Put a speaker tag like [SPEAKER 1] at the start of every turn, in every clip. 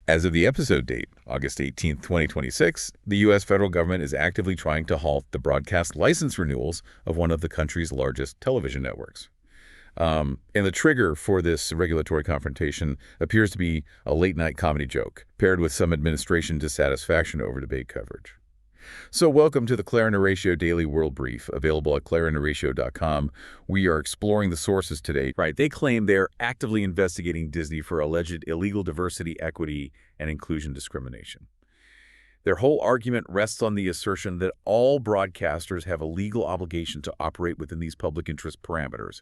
[SPEAKER 1] As of the episode date, August 18th, 2026, the U.S. federal government is actively trying to halt the broadcast license renewals of one of the country's largest television networks. And the trigger for this regulatory confrontation appears to be a late-night comedy joke, paired with some administration dissatisfaction over debate coverage. So welcome to the Claire and Horatio Daily World Brief, available at claireandhoratio.com. We are exploring the sources today. Right, they claim they're actively investigating Disney for alleged illegal diversity, equity, and inclusion discrimination. Their whole argument rests on the assertion that all broadcasters have a legal obligation to operate within these public interest parameters,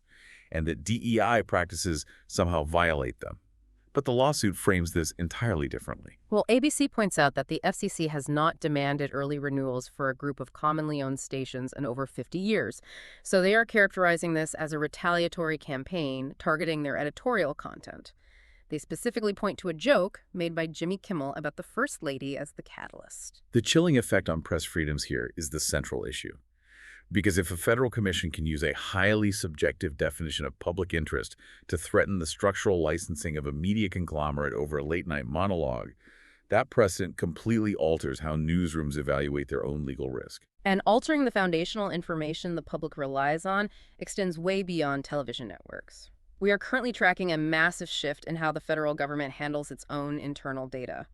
[SPEAKER 1] and that DEI practices somehow violate them. But the lawsuit frames this entirely differently.
[SPEAKER 2] Well, ABC points out that the FCC has not demanded early renewals for a group of commonly owned stations in over 50 years. So they are characterizing this as a retaliatory campaign targeting their editorial content. They specifically point to a joke made by Jimmy Kimmel about the First Lady as the catalyst.
[SPEAKER 1] The chilling effect on press freedoms here is the central issue. Because if a federal commission can use a highly subjective definition of public interest to threaten the structural licensing of a media conglomerate over a late-night monologue, that precedent completely alters how newsrooms evaluate their own legal risk.
[SPEAKER 2] And altering the foundational information the public relies on extends way beyond television networks. We are currently tracking a massive shift in how the federal government handles its own internal data.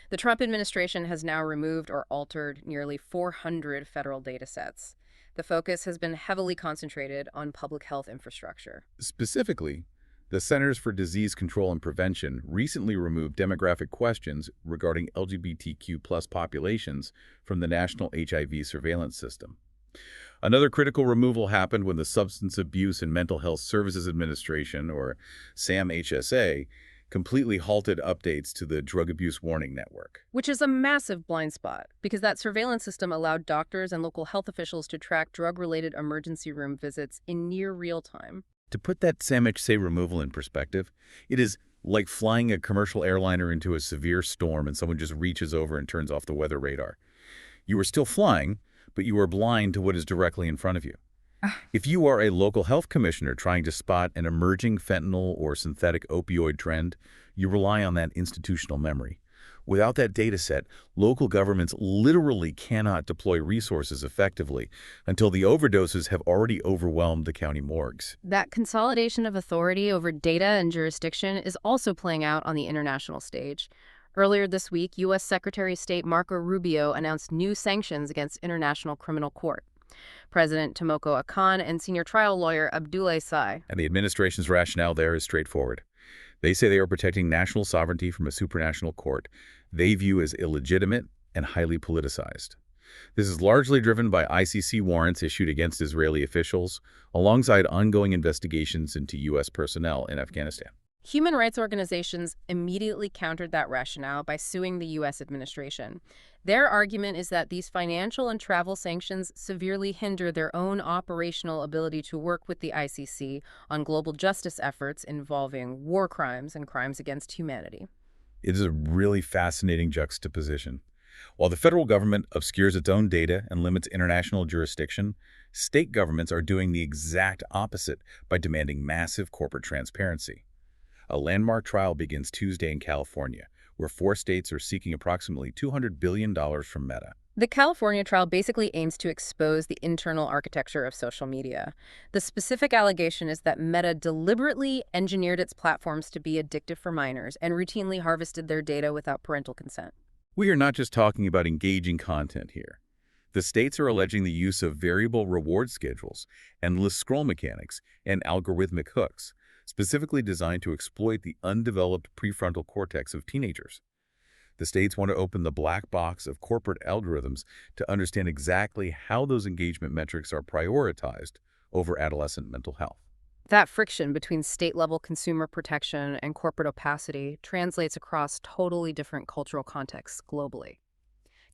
[SPEAKER 2] The Trump administration has now removed or altered nearly 400 federal data sets. The focus has been heavily concentrated on public health infrastructure.
[SPEAKER 1] Specifically, the Centers for Disease Control and Prevention recently removed demographic questions regarding LGBTQ+ populations from the National HIV Surveillance System. Another critical removal happened when the Substance Abuse and Mental Health Services Administration, or SAMHSA, completely halted updates to the Drug Abuse Warning Network.
[SPEAKER 2] Which is a massive blind spot, because that surveillance system allowed doctors and local health officials to track drug-related emergency room visits in near real time.
[SPEAKER 1] To put that SAMHSA removal in perspective, it is like flying a commercial airliner into a severe storm and someone just reaches over and turns off the weather radar. You are still flying, but you are blind to what is directly in front of you. If you are a local health commissioner trying to spot an emerging fentanyl or synthetic opioid trend, you rely on that institutional memory. Without that data set, local governments literally cannot deploy resources effectively until the overdoses have already overwhelmed the county morgues.
[SPEAKER 2] That consolidation of authority over data and jurisdiction is also playing out on the international stage. Earlier this week, U.S. Secretary of State Marco Rubio announced new sanctions against International Criminal Court. President Tomoko Akan and senior trial lawyer Abdoulaye Sai.
[SPEAKER 1] And the administration's rationale there is straightforward. They say they are protecting national sovereignty from a supranational court they view as illegitimate and highly politicized. This is largely driven by ICC warrants issued against Israeli officials, alongside ongoing investigations into U.S. personnel in Afghanistan.
[SPEAKER 2] Human rights organizations immediately countered that rationale by suing the U.S. administration. Their argument is that these financial and travel sanctions severely hinder their own operational ability to work with the ICC on global justice efforts involving war crimes and crimes against humanity.
[SPEAKER 1] It is a really fascinating juxtaposition. While the federal government obscures its own data and limits international jurisdiction, state governments are doing the exact opposite by demanding massive corporate transparency. A landmark trial begins Tuesday in California, where 4 states are seeking approximately $200 billion from Meta.
[SPEAKER 2] The California trial basically aims to expose the internal architecture of social media. The specific allegation is that Meta deliberately engineered its platforms to be addictive for minors and routinely harvested their data without parental consent.
[SPEAKER 1] We are not just talking about engaging content here. The states are alleging the use of variable reward schedules, endless scroll mechanics, and algorithmic hooks, specifically designed to exploit the undeveloped prefrontal cortex of teenagers. The states want to open the black box of corporate algorithms to understand exactly how those engagement metrics are prioritized over adolescent mental health.
[SPEAKER 2] That friction between state-level consumer protection and corporate opacity translates across totally different cultural contexts globally.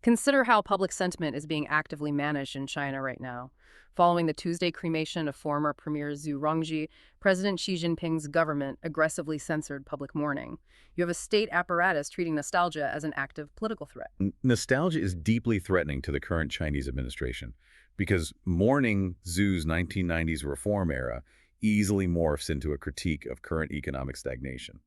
[SPEAKER 2] Consider how public sentiment is being actively managed in China right now. Following the Tuesday cremation of former Premier Zhu Rongji, President Xi Jinping's government aggressively censored public mourning. You have a state apparatus treating nostalgia as an active political threat.
[SPEAKER 1] Nostalgia is deeply threatening to the current Chinese administration because mourning Zhu's 1990s reform era easily morphs into a critique of current economic stagnation.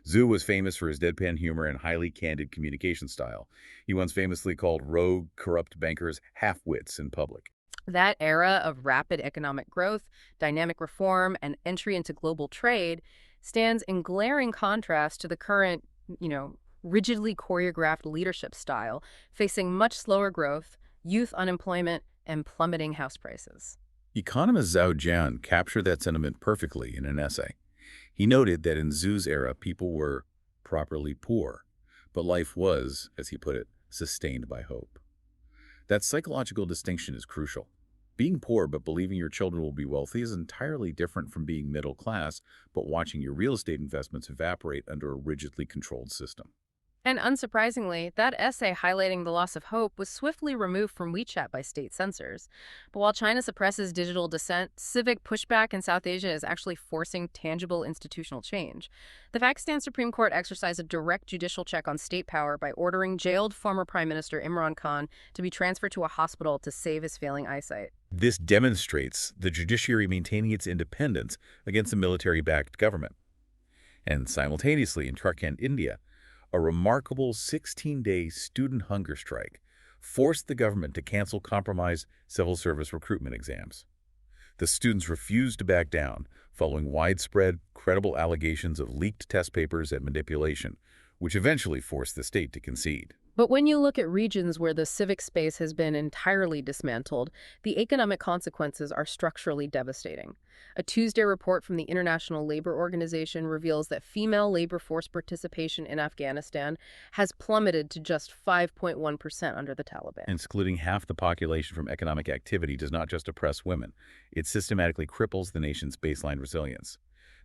[SPEAKER 1] Zhu was famous for his deadpan humor and highly candid communication style. He once famously called rogue, corrupt bankers half-wits in public.
[SPEAKER 2] That era of rapid economic growth, dynamic reform, and entry into global trade stands in glaring contrast to the current, rigidly choreographed leadership style, facing much slower growth, youth unemployment, and plummeting house prices.
[SPEAKER 1] Economist Zhao Jian captured that sentiment perfectly in an essay. He noted that in Zhu's era, people were properly poor, but life was, as he put it, sustained by hope. That psychological distinction is crucial. Being poor but believing your children will be wealthy is entirely different from being middle class but watching your real estate investments evaporate under a rigidly controlled system.
[SPEAKER 2] And unsurprisingly, that essay highlighting the loss of hope was swiftly removed from WeChat by state censors. But while China suppresses digital dissent, civic pushback in South Asia is actually forcing tangible institutional change. The Pakistan Supreme Court exercised a direct judicial check on state power by ordering jailed former Prime Minister Imran Khan to be transferred to a hospital to save his failing eyesight.
[SPEAKER 1] This demonstrates the judiciary maintaining its independence against a military-backed government. And simultaneously, in Jharkhand, India, a remarkable 16-day student hunger strike forced the government to cancel compromised civil service recruitment exams. The students refused to back down, following widespread, credible allegations of leaked test papers and manipulation, which eventually forced the state to concede.
[SPEAKER 2] But when you look at regions where the civic space has been entirely dismantled, the economic consequences are structurally devastating. A Tuesday report from the International Labor Organization reveals that female labor force participation in Afghanistan has plummeted to just 5.1% under the Taliban.
[SPEAKER 1] Excluding half the population from economic activity does not just oppress women, it systematically cripples the nation's baseline resilience.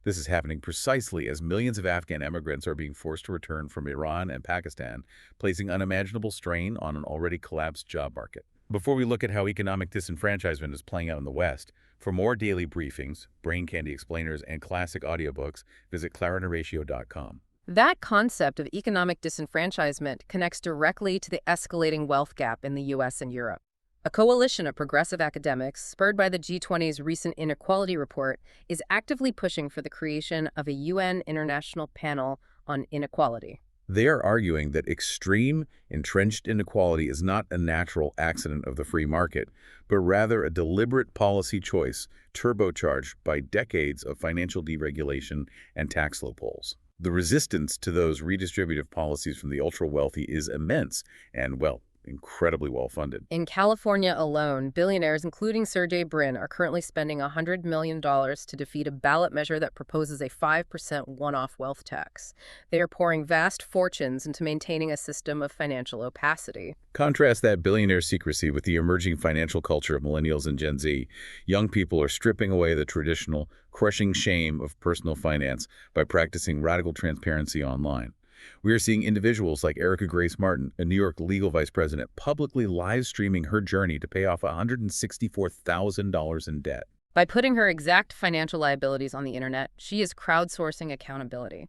[SPEAKER 1] This is happening precisely as millions of Afghan immigrants are being forced to return from Iran and Pakistan, placing unimaginable strain on an already collapsed job market. Before we look at how economic disenfranchisement is playing out in the West, for more daily briefings, brain candy explainers, and classic audiobooks, visit clarineratio.com.
[SPEAKER 2] That concept of economic disenfranchisement connects directly to the escalating wealth gap in the U.S. and Europe. A coalition of progressive academics, spurred by the G20's recent inequality report, is actively pushing for the creation of a UN International Panel on Inequality.
[SPEAKER 1] They are arguing that extreme, entrenched inequality is not a natural accident of the free market, but rather a deliberate policy choice turbocharged by decades of financial deregulation and tax loopholes. The resistance to those redistributive policies from the ultra-wealthy is immense and, well, incredibly well-funded.
[SPEAKER 2] In California alone, billionaires, including Sergey Brin, are currently spending $100 million to defeat a ballot measure that proposes a 5% one-off wealth tax. They are pouring vast fortunes into maintaining a system of financial opacity.
[SPEAKER 1] Contrast that billionaire secrecy with the emerging financial culture of millennials and Gen Z. Young people are stripping away the traditional, crushing shame of personal finance by practicing radical transparency online. We are seeing individuals like Erica Grace Martin, a New York legal vice president, publicly live streaming her journey to pay off $164,000 in debt.
[SPEAKER 2] By putting her exact financial liabilities on the internet, she is crowdsourcing accountability.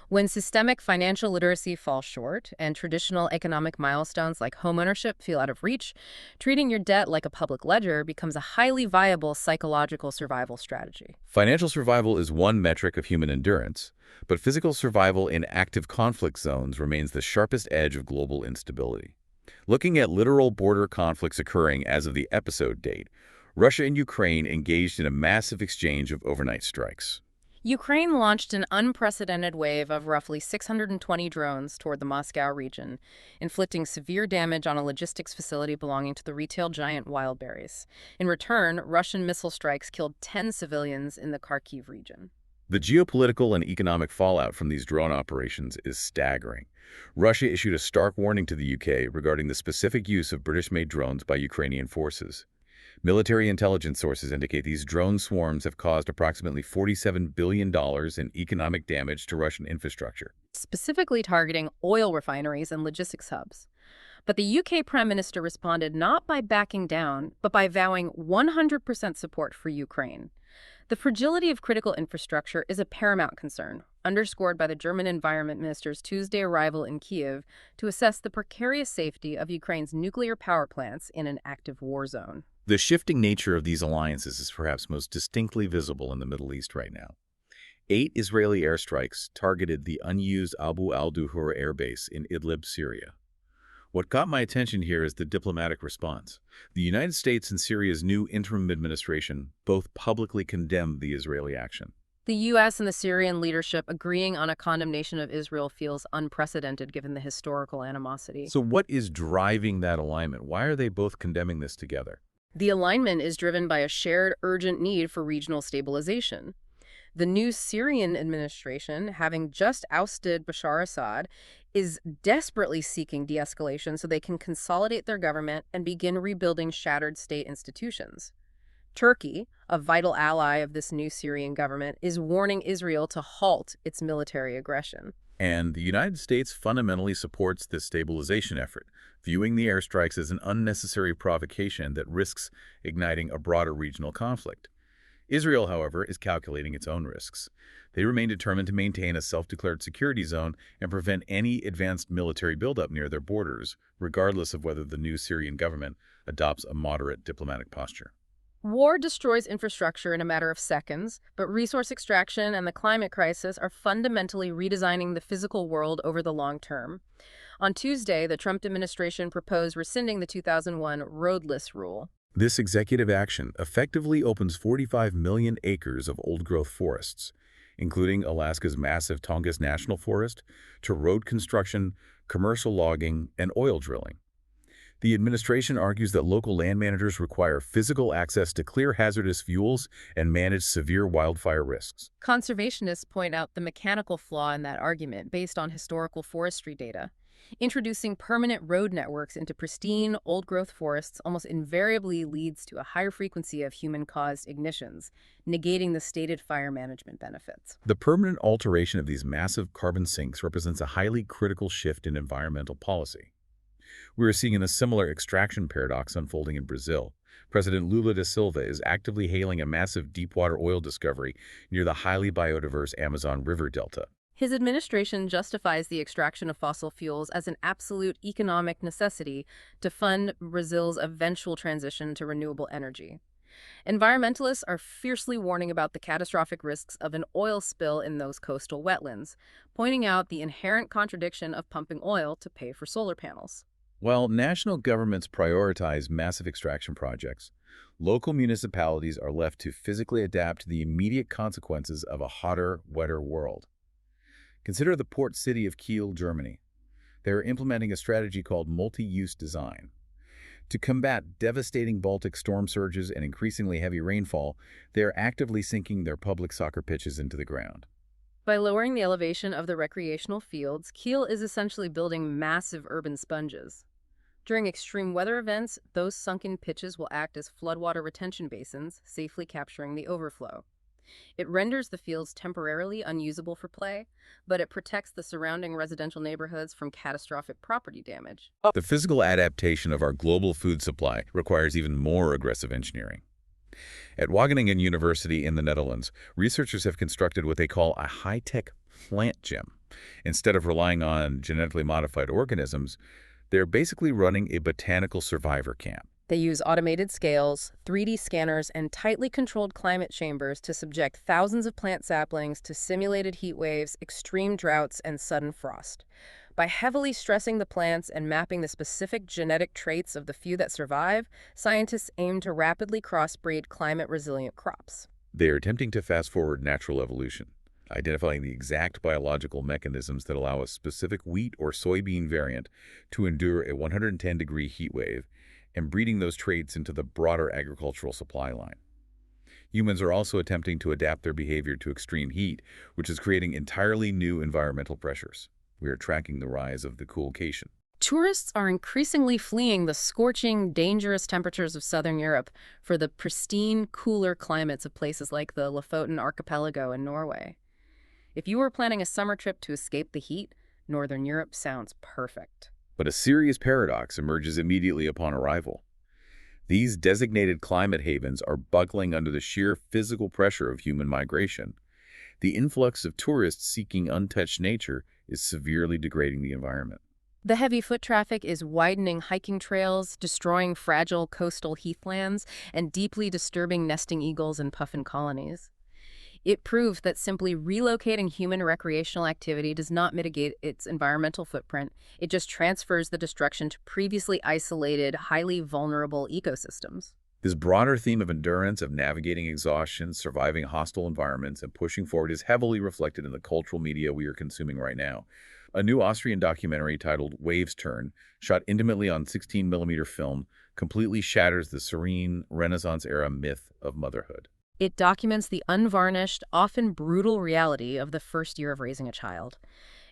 [SPEAKER 2] When systemic financial literacy falls short and traditional economic milestones like homeownership feel out of reach, treating your debt like a public ledger becomes a highly viable psychological survival strategy.
[SPEAKER 1] Financial survival is one metric of human endurance, but physical survival in active conflict zones remains the sharpest edge of global instability. Looking at literal border conflicts occurring as of the episode date, Russia and Ukraine engaged in a massive exchange of overnight strikes.
[SPEAKER 2] Ukraine launched an unprecedented wave of roughly 620 drones toward the Moscow region, inflicting severe damage on a logistics facility belonging to the retail giant Wildberries. In return, Russian missile strikes killed 10 civilians in the Kharkiv region.
[SPEAKER 1] The geopolitical and economic fallout from these drone operations is staggering. Russia issued a stark warning to the UK regarding the specific use of British-made drones by Ukrainian forces. Military intelligence sources indicate these drone swarms have caused approximately $47 billion in economic damage to Russian infrastructure,
[SPEAKER 2] specifically targeting oil refineries and logistics hubs. But the UK Prime Minister responded not by backing down, but by vowing 100% support for Ukraine. The fragility of critical infrastructure is a paramount concern, underscored by the German Environment Minister's Tuesday arrival in Kyiv to assess the precarious safety of Ukraine's nuclear power plants in an active war zone.
[SPEAKER 1] The shifting nature of these alliances is perhaps most distinctly visible in the Middle East right now. 8 Israeli airstrikes targeted the unused Abu al-Duhur air base in Idlib, Syria. What caught my attention here is the diplomatic response. The United States and Syria's new interim administration both publicly condemned the Israeli action.
[SPEAKER 2] The U.S. and the Syrian leadership agreeing on a condemnation of Israel feels unprecedented given the historical animosity.
[SPEAKER 1] So what is driving that alignment? Why are they both condemning this together?
[SPEAKER 2] The alignment is driven by a shared urgent need for regional stabilization. The new Syrian administration, having just ousted Bashar Assad, is desperately seeking de-escalation so they can consolidate their government and begin rebuilding shattered state institutions. Turkey, a vital ally of this new Syrian government, is warning Israel to halt its military aggression.
[SPEAKER 1] And the United States fundamentally supports this stabilization effort, viewing the airstrikes as an unnecessary provocation that risks igniting a broader regional conflict. Israel, however, is calculating its own risks. They remain determined to maintain a self-declared security zone and prevent any advanced military buildup near their borders, regardless of whether the new Syrian government adopts a moderate diplomatic posture.
[SPEAKER 2] War destroys infrastructure in a matter of seconds, but resource extraction and the climate crisis are fundamentally redesigning the physical world over the long term. On Tuesday, the Trump administration proposed rescinding the 2001 roadless rule.
[SPEAKER 1] This executive action effectively opens 45 million acres of old-growth forests, including Alaska's massive Tongass National Forest, to road construction, commercial logging, and oil drilling. The administration argues that local land managers require physical access to clear hazardous fuels and manage severe wildfire risks.
[SPEAKER 2] Conservationists point out the mechanical flaw in that argument based on historical forestry data. Introducing permanent road networks into pristine, old-growth forests almost invariably leads to a higher frequency of human-caused ignitions, negating the stated fire management benefits.
[SPEAKER 1] The permanent alteration of these massive carbon sinks represents a highly critical shift in environmental policy. We are seeing a similar extraction paradox unfolding in Brazil. President Lula da Silva is actively hailing a massive deepwater oil discovery near the highly biodiverse Amazon River Delta.
[SPEAKER 2] His administration justifies the extraction of fossil fuels as an absolute economic necessity to fund Brazil's eventual transition to renewable energy. Environmentalists are fiercely warning about the catastrophic risks of an oil spill in those coastal wetlands, pointing out the inherent contradiction of pumping oil to pay for solar panels.
[SPEAKER 1] While national governments prioritize massive extraction projects, local municipalities are left to physically adapt to the immediate consequences of a hotter, wetter world. Consider the port city of Kiel, Germany. They are implementing a strategy called multi-use design. To combat devastating Baltic storm surges and increasingly heavy rainfall, they are actively sinking their public soccer pitches into the ground.
[SPEAKER 2] By lowering the elevation of the recreational fields, Kiel is essentially building massive urban sponges. During extreme weather events, those sunken pitches will act as floodwater retention basins, safely capturing the overflow. It renders the fields temporarily unusable for play, but it protects the surrounding residential neighborhoods from catastrophic property damage.
[SPEAKER 1] The physical adaptation of our global food supply requires even more aggressive engineering. At Wageningen University in the Netherlands, researchers have constructed what they call a high-tech plant gym. Instead of relying on genetically modified organisms, they're basically running a botanical survivor camp.
[SPEAKER 2] They use automated scales, 3D scanners, and tightly controlled climate chambers to subject thousands of plant saplings to simulated heat waves, extreme droughts, and sudden frost. By heavily stressing the plants and mapping the specific genetic traits of the few that survive, scientists aim to rapidly crossbreed climate-resilient crops.
[SPEAKER 1] They are attempting to fast-forward natural evolution, identifying the exact biological mechanisms that allow a specific wheat or soybean variant to endure a 110-degree heat wave, and breeding those traits into the broader agricultural supply line. Humans are also attempting to adapt their behavior to extreme heat, which is creating entirely new environmental pressures. We are tracking the rise of the coolcation.
[SPEAKER 2] Tourists are increasingly fleeing the scorching, dangerous temperatures of southern Europe for the pristine, cooler climates of places like the Lofoten Archipelago in Norway. If you were planning a summer trip to escape the heat, Northern Europe sounds perfect.
[SPEAKER 1] But a serious paradox emerges immediately upon arrival. These designated climate havens are buckling under the sheer physical pressure of human migration. The influx of tourists seeking untouched nature is severely degrading the environment.
[SPEAKER 2] The heavy foot traffic is widening hiking trails, destroying fragile coastal heathlands, and deeply disturbing nesting eagles and puffin colonies. It proved that simply relocating human recreational activity does not mitigate its environmental footprint. It just transfers the destruction to previously isolated, highly vulnerable ecosystems.
[SPEAKER 1] This broader theme of endurance, of navigating exhaustion, surviving hostile environments, and pushing forward is heavily reflected in the cultural media we are consuming right now. A new Austrian documentary titled Waves Turn, shot intimately on 16mm film, completely shatters the serene Renaissance-era myth of motherhood.
[SPEAKER 2] It documents the unvarnished, often brutal reality of the first year of raising a child.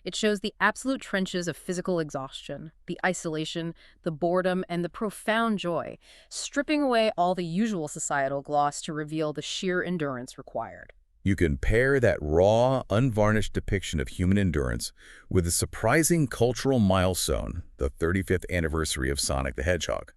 [SPEAKER 2] It shows the absolute trenches of physical exhaustion, the isolation, the boredom, and the profound joy, stripping away all the usual societal gloss to reveal the sheer endurance required.
[SPEAKER 1] You can pair that raw, unvarnished depiction of human endurance with a surprising cultural milestone, the 35th anniversary of Sonic the Hedgehog.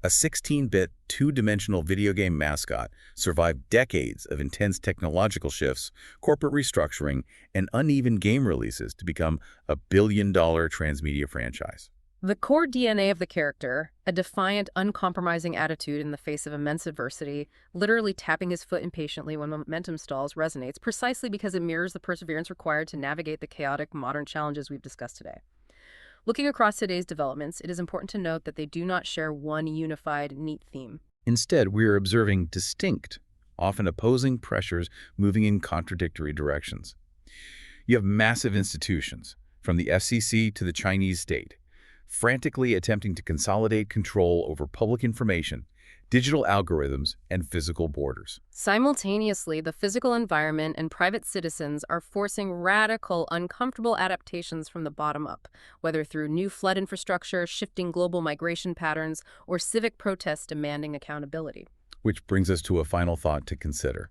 [SPEAKER 1] A 16-bit, two-dimensional video game mascot survived decades of intense technological shifts, corporate restructuring, and uneven game releases to become a billion-dollar transmedia franchise.
[SPEAKER 2] The core DNA of the character, a defiant, uncompromising attitude in the face of immense adversity, literally tapping his foot impatiently when momentum stalls, resonates precisely because it mirrors the perseverance required to navigate the chaotic modern challenges we've discussed today. Looking across today's developments, it is important to note that they do not share one unified, neat theme.
[SPEAKER 1] Instead, we are observing distinct, often opposing pressures moving in contradictory directions. You have massive institutions, from the FCC to the Chinese state, frantically attempting to consolidate control over public information, digital algorithms, and physical borders.
[SPEAKER 2] Simultaneously, the physical environment and private citizens are forcing radical, uncomfortable adaptations from the bottom up, whether through new flood infrastructure, shifting global migration patterns, or civic protests demanding accountability.
[SPEAKER 1] Which brings us to a final thought to consider.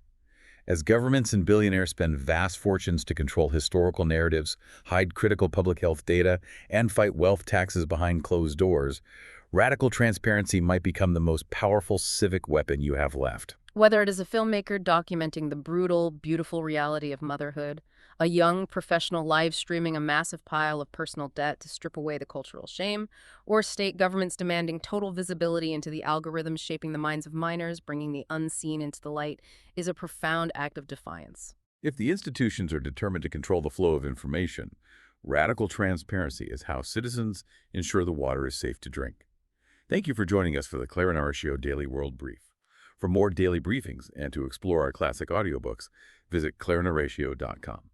[SPEAKER 1] As governments and billionaires spend vast fortunes to control historical narratives, hide critical public health data, and fight wealth taxes behind closed doors, radical transparency might become the most powerful civic weapon you have left.
[SPEAKER 2] Whether it is a filmmaker documenting the brutal, beautiful reality of motherhood, a young professional live streaming a massive pile of personal debt to strip away the cultural shame, or state governments demanding total visibility into the algorithms shaping the minds of minors, bringing the unseen into the light, is a profound act of defiance.
[SPEAKER 1] If the institutions are determined to control the flow of information, radical transparency is how citizens ensure the water is safe to drink. Thank you for joining us for the Claire and Horacio Daily World Brief. For more daily briefings and to explore our classic audiobooks, visit claireandhoracio.com.